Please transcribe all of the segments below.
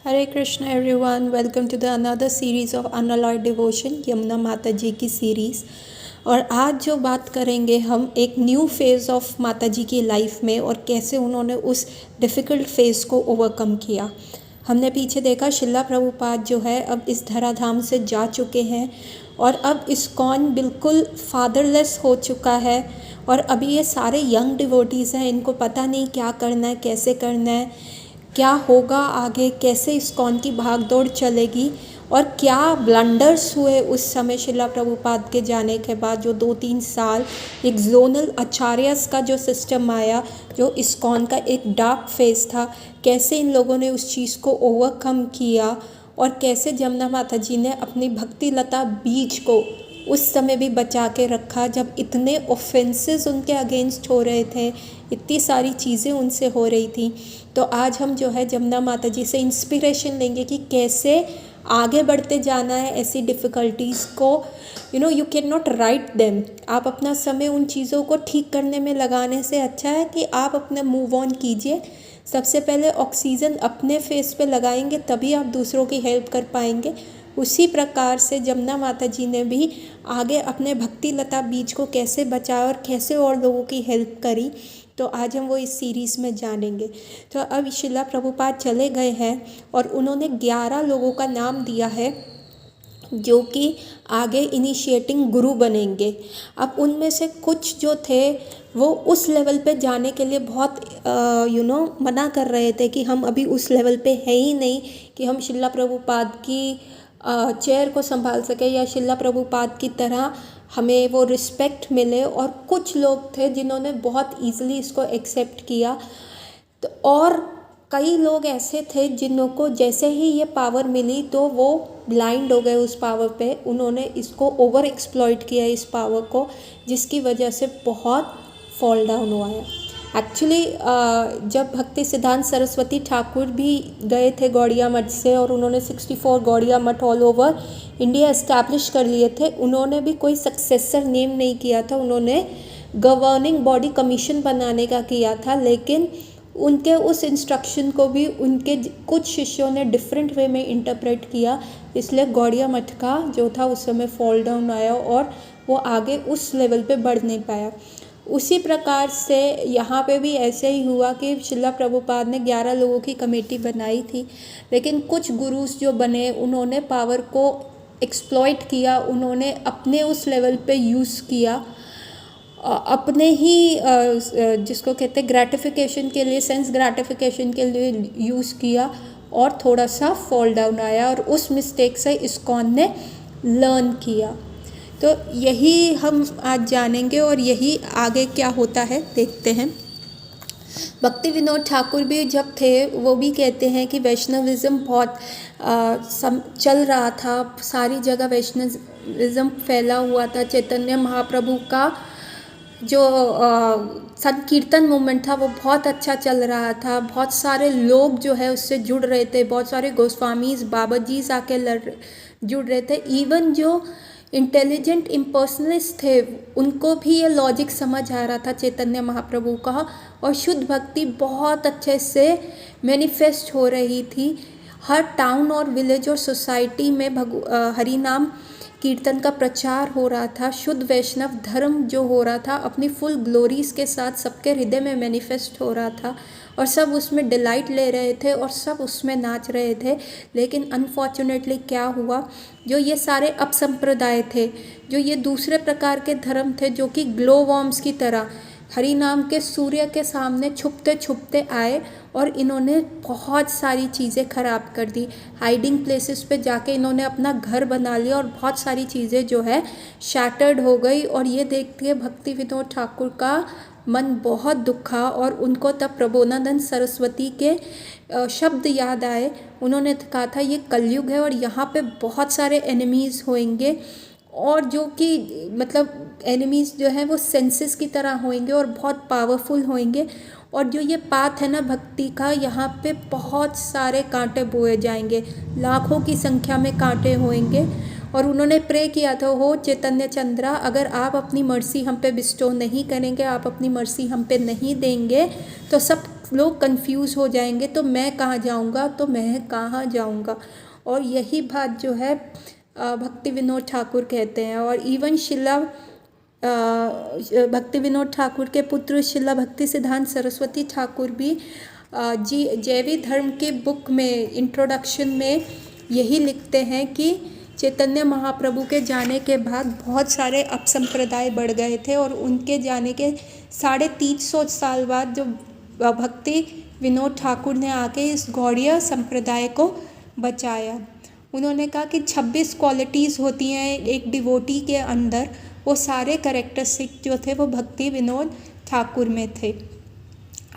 Hare Krishna everyone, welcome to the another series of unalloyed devotion, Yamuna Mata ji की series. और आज जो बात करेंगे हम एक न्यू फेज़ ऑफ माता जी की लाइफ में और कैसे उन्होंने उस डिफ़िकल्ट फेज़ को ओवरकम किया। हमने पीछे देखा शिला प्रभुपाद जो है अब इस धराधाम से जा चुके हैं और अब इस्कॉन बिल्कुल फादरलेस हो चुका है। और अभी ये सारे यंग डिवोटीज़ हैं, इनको पता नहीं क्या करना है, कैसे करना है, क्या होगा आगे, कैसे इस्कॉन की भागदौड़ चलेगी और क्या ब्लंडर्स हुए उस समय शिला प्रभुपाद के जाने के बाद। जो 2-3 साल एक जोनल आचार्यस का जो सिस्टम आया, जो इस्कॉन का एक डार्क फेज था, कैसे इन लोगों ने उस चीज़ को ओवरकम किया और कैसे जमुना माता जी ने अपनी भक्ति लता बीज को उस समय भी बचा के रखा जब इतने ऑफेंसेस उनके अगेंस्ट हो रहे थे, इतनी सारी चीज़ें उनसे हो रही थी। तो आज हम जो है जमुना माता जी से इंस्पिरेशन लेंगे कि कैसे आगे बढ़ते जाना है ऐसी डिफ़िकल्टीज़ को। You can not write them. आप अपना समय उन चीज़ों को ठीक करने में लगाने से अच्छा है कि आप अपना मूव ऑन कीजिए। सबसे पहले ऑक्सीजन अपने फेस पे लगाएंगे तभी आप दूसरों की हेल्प कर पाएंगे। उसी प्रकार से जमुना माता जी ने भी आगे अपने भक्ति लता बीज को कैसे बचाया और कैसे और लोगों की हेल्प करी, तो आज हम वो इस सीरीज़ में जानेंगे। तो अब शिला प्रभुपाद चले गए हैं और उन्होंने 11 लोगों का नाम दिया है जो कि आगे इनिशिएटिंग गुरु बनेंगे। अब उनमें से कुछ जो थे वो उस लेवल पे जाने के लिए बहुत मना कर रहे थे कि हम अभी उस लेवल पे है ही नहीं कि हम शिला प्रभुपाद की चेयर को संभाल सके या शिला प्रभुपाद की तरह हमें वो रिस्पेक्ट मिले। और कुछ लोग थे जिन्होंने बहुत ईज़िली इसको एक्सेप्ट किया, तो और कई लोग ऐसे थे जिन्हों को जैसे ही ये पावर मिली तो वो ब्लाइंड हो गए उस पावर पे। उन्होंने इसको ओवर एक्सप्लॉइट किया इस पावर को, जिसकी वजह से बहुत फॉल डाउन हुआ है। एक्चुअली जब भक्ति सिद्धांत सरस्वती ठाकुर भी गए थे गौड़िया मठ से और उन्होंने 64 गौड़िया मठ ऑल ओवर इंडिया इस्टेब्लिश कर लिए थे, उन्होंने भी कोई सक्सेसर नेम नहीं किया था। उन्होंने गवर्निंग बॉडी कमीशन बनाने का किया था, लेकिन उनके उस इंस्ट्रक्शन को भी उनके कुछ शिष्यों ने डिफरेंट वे में इंटरप्रेट किया, इसलिए गौड़िया मठ का जो था उस समय फॉल डाउन आया और वो आगे उस लेवल पे बढ़ नहीं पाया। उसी प्रकार से यहाँ पे भी ऐसे ही हुआ कि शिला प्रभुपाद ने 11 लोगों की कमेटी बनाई थी, लेकिन कुछ गुरुस जो बने उन्होंने पावर को एक्सप्लॉइट किया, उन्होंने अपने उस लेवल पे यूज़ किया, अपने ही जिसको कहते हैं ग्रेटिफिकेशन के लिए, सेंस ग्रेटिफिकेशन के लिए यूज़ किया और थोड़ा सा फॉल डाउन आया और उस मिस्टेक से इस्कॉन ने लर्न किया। तो यही हम आज जानेंगे और यही आगे क्या होता है देखते हैं। भक्ति विनोद ठाकुर भी जब थे वो भी कहते हैं कि वैष्णविज़्म बहुत चल रहा था, सारी जगह वैष्णविज़्म फैला हुआ था। चैतन्य महाप्रभु का जो संकीर्तन मूवमेंट था वो बहुत अच्छा चल रहा था, बहुत सारे लोग जो है उससे जुड़ रहे थे, बहुत सारे गोस्वामीज बाबाजीज आके जुड़ रहे थे। इवन जो इंटेलिजेंट इम्पर्सनलिस्ट थे उनको भी ये लॉजिक समझ आ रहा था चैतन्य महाप्रभु का, और शुद्ध भक्ति बहुत अच्छे से मैनिफेस्ट हो रही थी। हर टाउन और विलेज और सोसाइटी में हरि नाम कीर्तन का प्रचार हो रहा था। शुद्ध वैष्णव धर्म जो हो रहा था अपनी फुल ग्लोरीज के साथ सबके हृदय में मैनिफेस्ट हो रहा था और सब उसमें डिलाइट ले रहे थे और सब उसमें नाच रहे थे। लेकिन अनफॉर्चुनेटली क्या हुआ, जो ये सारे अपसंप्रदाय थे, जो ये दूसरे प्रकार के धर्म थे जो कि ग्लो वॉर्म्स की तरह हरि नाम के सूर्य के सामने छुपते छुपते आए और इन्होंने बहुत सारी चीज़ें ख़राब कर दी। हाइडिंग प्लेसेस पे जाके इन्होंने अपना घर बना लिया और बहुत सारी चीज़ें जो है शैटर्ड हो गई। और ये देख के भक्ति विनोद ठाकुर का मन बहुत दुखा और उनको तब प्रबोधानंद सरस्वती के शब्द याद आए। उन्होंने कहा था ये कलयुग है और यहाँ पे बहुत सारे एनिमीज़ होंगे और जो कि मतलब एनिमीज़ जो है वो सेंसेस की तरह होंगे और बहुत पावरफुल होंगे। और जो ये पाथ है ना भक्ति का, यहाँ पे बहुत सारे कांटे बोए जाएंगे, लाखों की संख्या में कांटे होंगे। और उन्होंने प्रे किया था, हो चैतन्य चंद्रा, अगर आप अपनी मर्सी हम पे बिस्टो नहीं करेंगे, आप अपनी मर्सी हम पे नहीं देंगे तो सब लोग कंफ्यूज हो जाएंगे तो मैं कहाँ जाऊँगा, तो मैं कहाँ जाऊँगा। और यही बात जो है भक्ति विनोद ठाकुर कहते हैं। और इवन शिला भक्ति विनोद ठाकुर के पुत्र शिला भक्ति सिद्धांत सरस्वती ठाकुर भी जी जैवी धर्म के बुक में इंट्रोडक्शन में यही लिखते हैं कि चैतन्य महाप्रभु के जाने के बाद बहुत सारे अपसंप्रदाय बढ़ गए थे, और उनके जाने के 350 साल बाद जो भक्ति विनोद ठाकुर ने आके इस गौड़ीय संप्रदाय को बचाया। उन्होंने कहा कि 26 क्वालिटीज़ होती हैं एक डिवोटी के अंदर, वो सारे कैरेक्टरिस्टिक जो थे वो भक्ति विनोद ठाकुर में थे।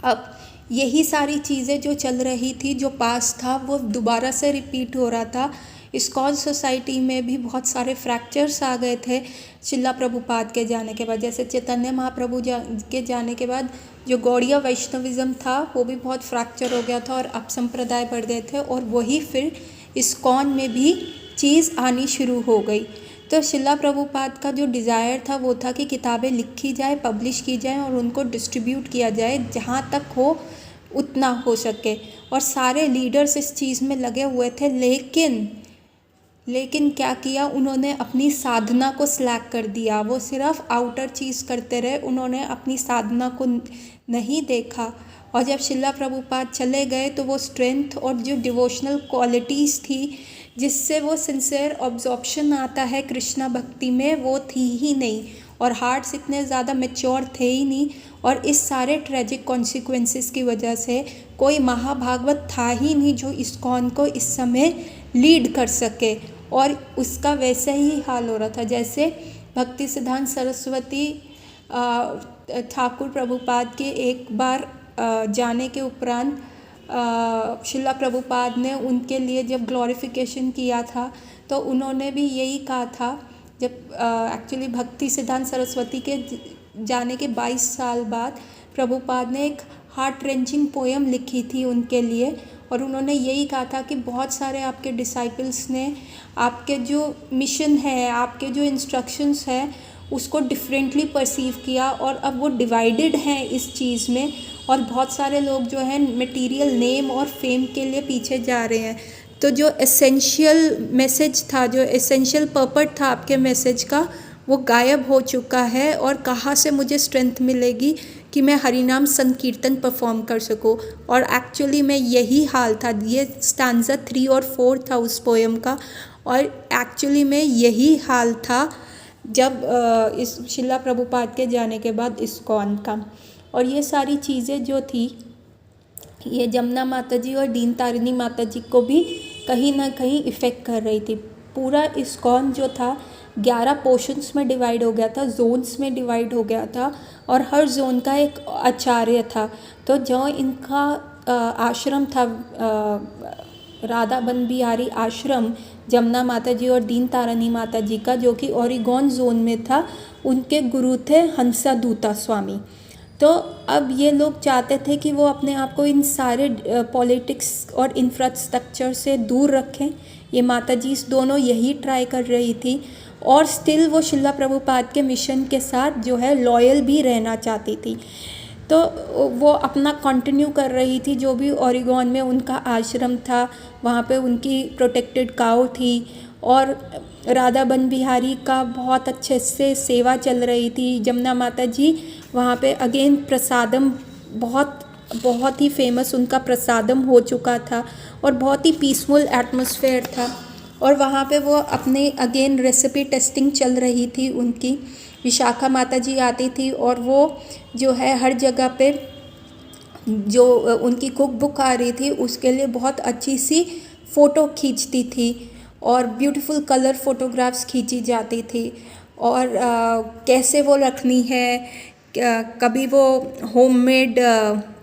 अब यही सारी चीज़ें जो चल रही थी, जो पास था वो दोबारा से रिपीट हो रहा था। इस्कॉन सोसाइटी में भी बहुत सारे फ्रैक्चर्स आ गए थे शिला प्रभुपाद के जाने के बाद। जैसे चैतन्य महाप्रभु के जाने के बाद जो गौड़ीय वैष्णविज़्म था वो भी बहुत फ्रैक्चर हो गया था और अपसंप्रदाय बढ़ गए थे, और वही फिर इस्कॉन में भी चीज़ आनी शुरू हो गई। तो शिला प्रभुपाद का जो डिज़ायर था वो था कि किताबें लिखी जाए, पब्लिश की जाए और उनको डिस्ट्रीब्यूट किया जाए जहाँ तक हो उतना हो सके, और सारे लीडर्स इस चीज़ में लगे हुए थे। लेकिन क्या किया उन्होंने, अपनी साधना को स्लैक कर दिया। वो सिर्फ आउटर चीज़ करते रहे, उन्होंने अपनी साधना को नहीं देखा। और जब शिला प्रभुपाद चले गए तो वो स्ट्रेंथ और जो डिवोशनल क्वालिटीज़ थी जिससे वो सिंसियर ऑब्जॉर्प्शन आता है कृष्णा भक्ति में, वो थी ही नहीं, और हार्ट्स इतने ज़्यादा मैच्योर थे ही नहीं। और इस सारे ट्रेजिक कॉन्सिक्वेंसेस की वजह से कोई महाभागवत था ही नहीं जो इस्कॉन को इस समय लीड कर सके, और उसका वैसे ही हाल हो रहा था। जैसे भक्ति सिद्धांत सरस्वती ठाकुर प्रभुपाद के एक बार जाने के उपरांत शिला प्रभुपाद ने उनके लिए जब ग्लोरिफिकेशन किया था तो उन्होंने भी यही कहा था। जब एक्चुअली भक्ति सिद्धांत सरस्वती के जाने के 22 साल बाद प्रभुपाद ने एक हार्ट रेंचिंग पोएम लिखी थी उनके लिए, और उन्होंने यही कहा था कि बहुत सारे आपके डिसाइपल्स ने आपके जो मिशन है, आपके जो इंस्ट्रक्शंस हैं उसको डिफरेंटली परसीव किया, और अब वो डिवाइडेड हैं इस चीज़ में, और बहुत सारे लोग जो हैं मटेरियल नेम और फेम के लिए पीछे जा रहे हैं। तो जो एसेंशियल मैसेज था, जो एसेंशियल पर्पस था आपके मैसेज का, वो गायब हो चुका है। और कहाँ से मुझे स्ट्रेंथ मिलेगी कि मैं हरिनाम संकीर्तन परफॉर्म कर सकूं। और एक्चुअली में यही हाल था। ये स्टांजा 3 और 4 था उस पोएम का, और एक्चुअली में यही हाल था जब इस शिला प्रभुपाद के जाने के बाद इस्कॉन का। और ये सारी चीज़ें जो थी, ये जमुना माता जी और दीन तारिणी माता जी को भी कहीं ना कहीं इफ़ेक्ट कर रही थी। पूरा इस्कॉन जो था 11 पोर्शंस में डिवाइड हो गया था, जोन्स में डिवाइड हो गया था, और हर जोन का एक आचार्य था। तो जो इनका आश्रम था राधा बन बिहारी आश्रम, जमुना माता जी और दीन तारिणी माता जी का, जो कि ओरेगोन जोन में था, उनके गुरु थे हंसा दूता स्वामी। तो अब ये लोग चाहते थे कि वो अपने आप को इन सारे पॉलिटिक्स और इंफ्रास्ट्रक्चर से दूर रखें। ये माता जी दोनों यही ट्राई कर रही थी, और स्टिल वो शिला प्रभुपाद के मिशन के साथ जो है लॉयल भी रहना चाहती थी। तो वो अपना कंटिन्यू कर रही थी। जो भी ओरेगोन में उनका आश्रम था वहाँ पे उनकी प्रोटेक्टेड काऊ थी, और राधा बन बिहारी का बहुत अच्छे से सेवा चल रही थी। जमुना माता जी वहाँ पे अगेन प्रसादम बहुत ही फेमस उनका प्रसादम हो चुका था, और बहुत ही पीसफुल एटमॉस्फेयर था। और वहाँ पे वो अपने अगेन रेसिपी टेस्टिंग चल रही थी उनकी। विशाखा माता जी आती थी, और वो जो है हर जगह पे जो उनकी कुक बुक आ रही थी उसके लिए बहुत अच्छी सी फ़ोटो खींचती थी, और ब्यूटीफुल कलर फ़ोटोग्राफ्स खींची जाती थी। और कैसे वो रखनी है, कभी वो होममेड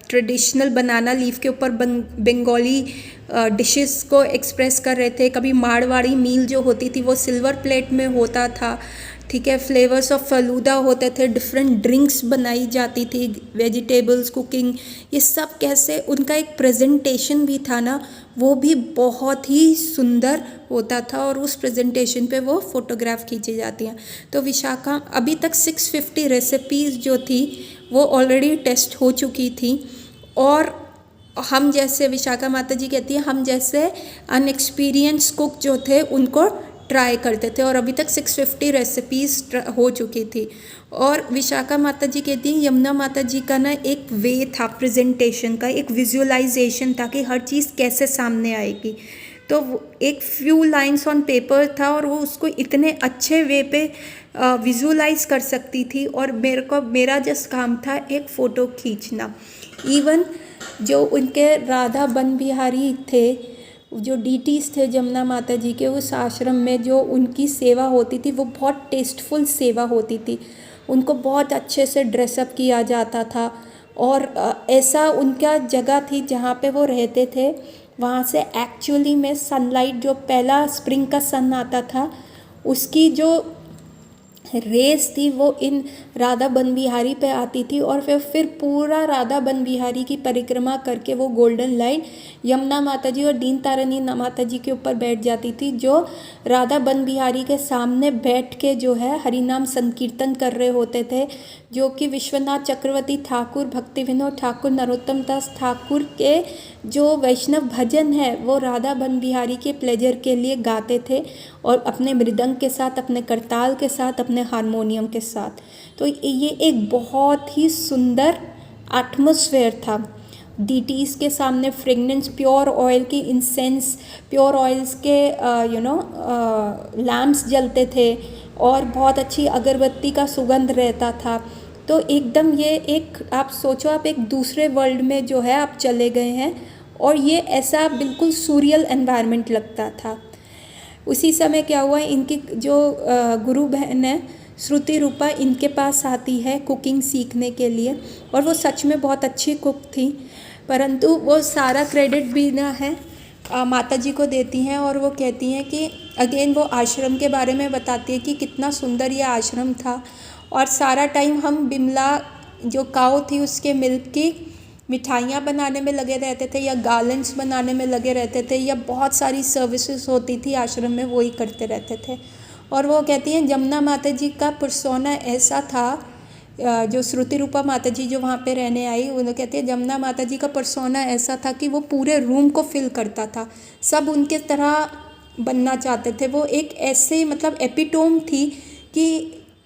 ट्रेडिशनल बनाना लीफ के ऊपर बंगाली डिशेस को एक्सप्रेस कर रहे थे। कभी मारवाड़ी मील जो होती थी वो सिल्वर प्लेट में होता था, ठीक है। फ्लेवर्स ऑफ फलूदा होते थे, डिफरेंट ड्रिंक्स बनाई जाती थी, वेजिटेबल्स कुकिंग, ये सब कैसे उनका एक प्रेजेंटेशन भी था ना, वो भी बहुत ही सुंदर होता था। और उस प्रेजेंटेशन पे वो फ़ोटोग्राफ खींची जाती हैं। तो विशाखा अभी तक 650 रेसिपीज़ जो थी वो ऑलरेडी टेस्ट हो चुकी थी, और हम जैसे विशाखा माता जी कहती है, हम जैसे अनएक्सपीरियंस कुक जो थे उनको ट्राई करते थे, और अभी तक 650 रेसिपीज़ हो चुकी थी। और विशाखा माता जी कहती हैं यमुना माता जी का ना एक वे था प्रेजेंटेशन का, एक विजुअलाइजेशन था कि हर चीज़ कैसे सामने आएगी। तो एक फ्यू लाइंस ऑन पेपर था और वो उसको इतने अच्छे वे पे विजुअलाइज कर सकती थी, और मेरा जस्ट काम था एक फ़ोटो खींचना। इवन जो उनके राधा बन बिहारी थे, जो डीटीज थे जमुना माता जी के, उस आश्रम में जो उनकी सेवा होती थी वो बहुत टेस्टफुल सेवा होती थी। उनको बहुत अच्छे से ड्रेसअप किया जाता था, और ऐसा उनका जगह थी जहाँ पे वो रहते थे, वहाँ से एक्चुअली में सनलाइट, जो पहला स्प्रिंग का सन आता था, उसकी जो रेस थी वो इन राधा बन बिहारी पे आती थी, और फिर पूरा राधा बन बिहारी की परिक्रमा करके वो गोल्डन लाइन यमुना माता जी और दीन तारिणी माता जी के ऊपर बैठ जाती थी, जो राधा बन बिहारी के सामने बैठ के जो है हरिनाम संकीर्तन कर रहे होते थे, जो कि विश्वनाथ चक्रवर्ती ठाकुर, भक्ति विनोद ठाकुर, नरोत्तम दास ठाकुर के जो वैष्णव भजन है वो राधा बन बिहारी के प्लेजर के लिए गाते थे, और अपने मृदंग के साथ, अपने करताल के साथ, अपने हारमोनियम के साथ। तो ये एक बहुत ही सुंदर एटमॉस्फेयर था। डीटीज के सामने फ्रेगनेंस, प्योर ऑयल की इंसेंस, प्योर ऑयल्स के लैम्प्स जलते थे, और बहुत अच्छी अगरबत्ती का सुगंध रहता था। तो एकदम ये एक, आप सोचो आप एक दूसरे वर्ल्ड में जो है आप चले गए हैं, और ये ऐसा बिल्कुल सूरियल एनवायरनमेंट लगता था। उसी समय क्या हुआ, इनकी जो गुरु बहन है श्रुति रूपा, इनके पास आती है कुकिंग सीखने के लिए, और वो सच में बहुत अच्छी कुक थी, परंतु वो सारा क्रेडिट भी ना है माता जी को देती हैं, और वो कहती हैं कि अगेन वो आश्रम के बारे में बताती है कि कितना सुंदर ये आश्रम था, और सारा टाइम हम बिमला जो काऊ थी उसके मिल्क की मिठाइयाँ बनाने में लगे रहते थे, या गार्लैंड्स बनाने में लगे रहते थे, या बहुत सारी सर्विसेज होती थी आश्रम में, वही करते रहते थे। और वो कहती हैं जमुना माता जी का पर्सोना ऐसा था, जो श्रुति रूपा माता जी जो वहाँ पे रहने आई, उन्होंने कहती है जमुना माता जी का पर्सोना ऐसा था कि वो पूरे रूम को फिल करता था, सब उनके तरह बनना चाहते थे। वो एक ऐसे मतलब एपिटोम थी कि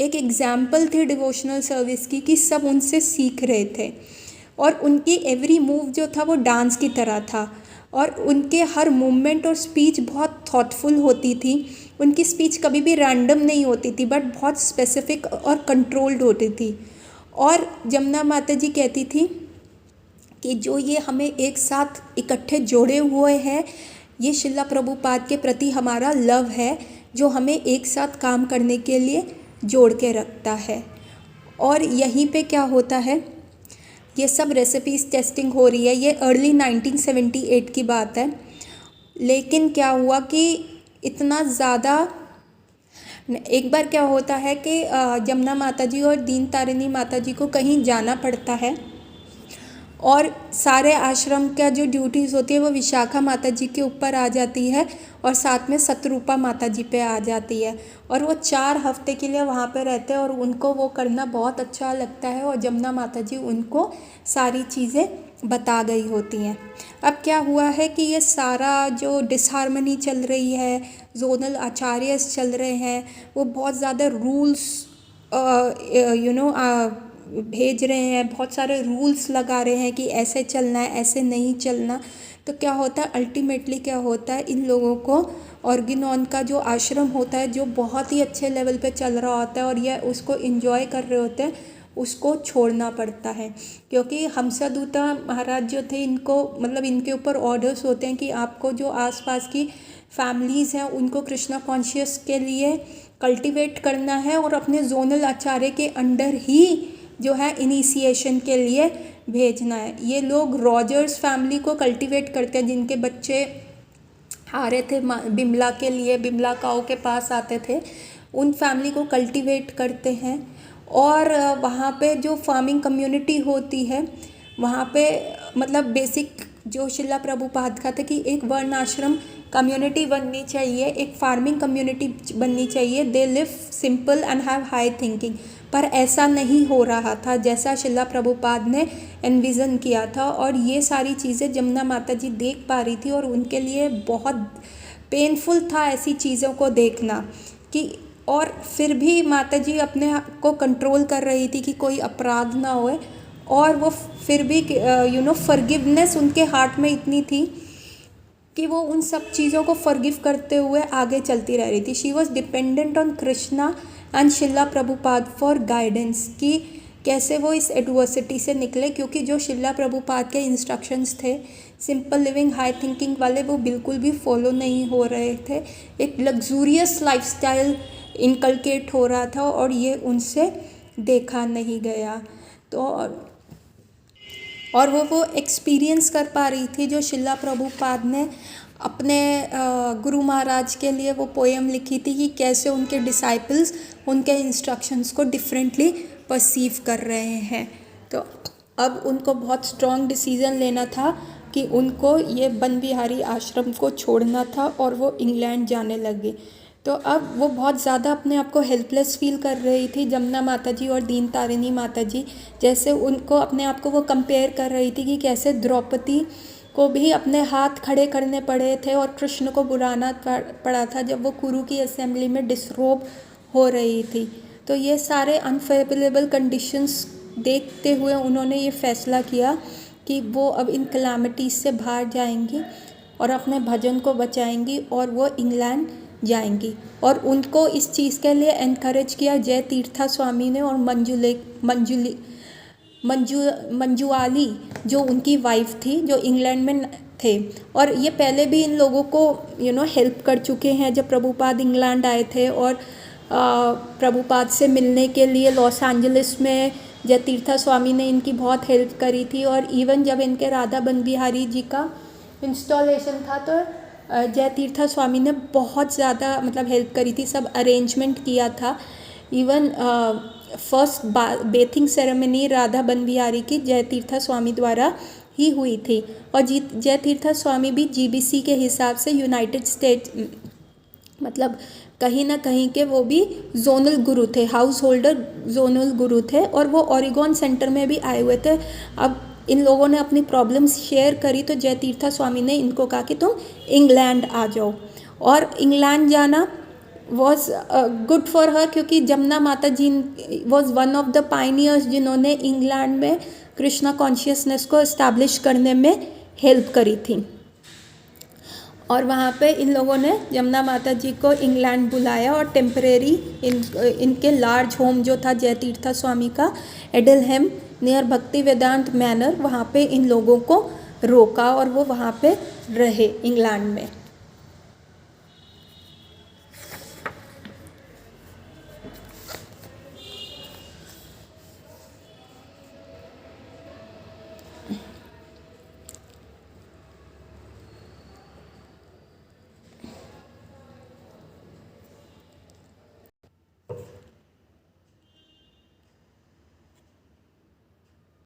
एक एग्जाम्पल थी डिवोशनल सर्विस की, कि सब उनसे सीख रहे थे, और उनकी एवरी मूव जो था वो डांस की तरह था, और उनके हर मूवमेंट और स्पीच बहुत थॉटफुल होती थी। उनकी स्पीच कभी भी रैंडम नहीं होती थी, बट बहुत स्पेसिफिक और कंट्रोल्ड होती थी। और जमुना माता जी कहती थी कि जो ये हमें एक साथ इकट्ठे जोड़े हुए हैं, ये शिला प्रभुपाद के प्रति हमारा लव है, जो हमें एक साथ काम करने के लिए जोड़ के रखता है। और यहीं पे क्या होता है, ये सब रेसिपीज़ टेस्टिंग हो रही है, ये अर्ली 1978 की बात है। लेकिन क्या हुआ कि इतना ज़्यादा, एक बार क्या होता है कि जमुना माता जी और दीन तारिणी माता जी को कहीं जाना पड़ता है, और सारे आश्रम का जो ड्यूटीज़ होती है वो विशाखा माता जी के ऊपर आ जाती है, और साथ में सतरूपा माता जी पे आ जाती है, और वो 4 हफ्ते के लिए वहाँ पे रहते हैं, और उनको वो करना बहुत अच्छा लगता है, और जमुना माता जी उनको सारी चीज़ें बता गई होती हैं। अब क्या हुआ है कि ये सारा जो डिसहार्मनी चल रही है, जोनल आचार्यस चल रहे हैं, वो बहुत ज़्यादा रूल्स भेज रहे हैं, बहुत सारे रूल्स लगा रहे हैं कि ऐसे चलना है, ऐसे नहीं चलना। तो क्या होता है, अल्टीमेटली क्या होता है, इन लोगों को ऑर्गेनॉन का जो आश्रम होता है, जो बहुत ही अच्छे लेवल पे चल रहा होता है और यह उसको इन्जॉय कर रहे होते हैं, उसको छोड़ना पड़ता है। क्योंकि हंसादूता महाराज जो थे, इनको मतलब इनके ऊपर ऑर्डर्स होते हैं कि आपको जो आसपास की फैमिलीज़ हैं उनको कृष्णा कॉन्शियस के लिए कल्टीवेट करना है, और अपने जोनल आचार्य के अंडर ही जो है इनिशिएशन के लिए भेजना है। ये लोग रॉजर्स फैमिली को कल्टीवेट करते हैं, जिनके बच्चे आ रहे थे बिमला के लिए, बिमला काऊ के पास आते थे, उन फैमिली को कल्टीवेट करते हैं। और वहाँ पे जो फार्मिंग कम्युनिटी होती है, वहाँ पे मतलब बेसिक जो शिला प्रभुपाद का था कि एक वर्ण आश्रम कम्युनिटी बननी चाहिए, एक फार्मिंग कम्युनिटी बननी चाहिए। They live simple and have high thinking. पर ऐसा नहीं हो रहा था जैसा शिला प्रभुपाद ने एनविज़न किया था। और ये सारी चीज़ें जमुना माता जी देख पा रही थी और उनके लिए बहुत पेनफुल था ऐसी चीज़ों को देखना कि, और फिर भी माता जी अपने आप को कंट्रोल कर रही थी कि कोई अपराध ना होए, और वो फिर भी फॉरगिवनेस उनके हार्ट में इतनी थी कि वो उन सब चीज़ों को फॉरगिव करते हुए आगे चलती रह रही थी। She was dependent on Krishna and Shila Prabhupada for guidance, कि कैसे वो इस एडवर्सिटी से निकले, क्योंकि जो शिला प्रभुपाद के इंस्ट्रक्शंस थे सिंपल लिविंग हाई थिंकिंग वाले, वो बिल्कुल भी फॉलो नहीं हो रहे थे। एक लग्जूरियस लाइफस्टाइल इनकलकेट हो रहा था और ये उनसे देखा नहीं गया। तो और वो एक्सपीरियंस कर पा रही थी जो शिला प्रभुपाद ने अपने गुरु महाराज के लिए वो पोएम लिखी थी कि कैसे उनके डिसाइपल्स उनके इंस्ट्रक्शंस को डिफरेंटली परसीव कर रहे हैं। तो अब उनको बहुत स्ट्रॉन्ग डिसीज़न लेना था कि उनको ये बन बिहारी आश्रम को छोड़ना था और वो इंग्लैंड जाने लगे। तो अब वो बहुत ज़्यादा अपने आप को हेल्पलेस फील कर रही थी, जमुना माता जी और दीन तारिणी माता जी जैसे उनको अपने आप को वो कंपेयर कर रही थी कि कैसे द्रौपदी को भी अपने हाथ खड़े करने पड़े थे और कृष्ण को बुलाना पड़ा था जब वो कुरु की असेंबली में डिसरोब हो रही थी। तो ये सारे अनफेवरेबल कंडीशंस देखते हुए उन्होंने ये फैसला किया कि वो अब इन कैलामिटीज़ से बाहर जाएंगी और अपने भजन को बचाएंगी और वो इंग्लैंड जाएंगी। और उनको इस चीज़ के लिए एनकरेज किया जय तीर्था स्वामी ने और मंजुआली जो उनकी वाइफ थी जो इंग्लैंड में थे। और ये पहले भी इन लोगों को हेल्प कर चुके हैं। जब प्रभुपाद इंग्लैंड आए थे और प्रभुपाद से मिलने के लिए लॉस एंजलिस में जय तीर्था स्वामी ने इनकी बहुत हेल्प करी थी। और इवन जब इनके राधा बन बिहारी जी का इंस्टॉलेशन था तो जय तीर्था स्वामी ने बहुत ज़्यादा हेल्प करी थी, सब अरेंजमेंट किया था। Even first bathing ceremony Radha बन बिहारी की जय तीर्था स्वामी द्वारा ही हुई थी। और जय तीर्था स्वामी भी जीबीसी के हिसाब से यूनाइटेड स्टेट्स कहीं ना कहीं के वो भी जोनल गुरु थे, हाउस होल्डर जोनल गुरु थे, और वो ओरेगॉन सेंटर में भी आए हुए थे। अब इन लोगों ने अपनी प्रॉब्लम्स शेयर करी तो जय तीर्था स्वामी ने इनको कहा कि तुम इंग्लैंड आ जाओ। और इंग्लैंड जाना वॉज गुड फॉर हर, क्योंकि Jamuna Mata ji was one of the pioneers जिन्होंने इंग्लैंड में कृष्णा कॉन्शियसनेस को इस्टेब्लिश करने में हेल्प करी थी। और वहाँ पे इन लोगों ने जमुना माता जी को इंग्लैंड बुलाया और टेम्परेरी इनके लार्ज होम जो था जय तीर्था स्वामी का एडलहेम नियर भक्ति वेदांत मैनर, वहाँ पे इन लोगों को रोका और वो वहाँ पे रहे इंग्लैंड में।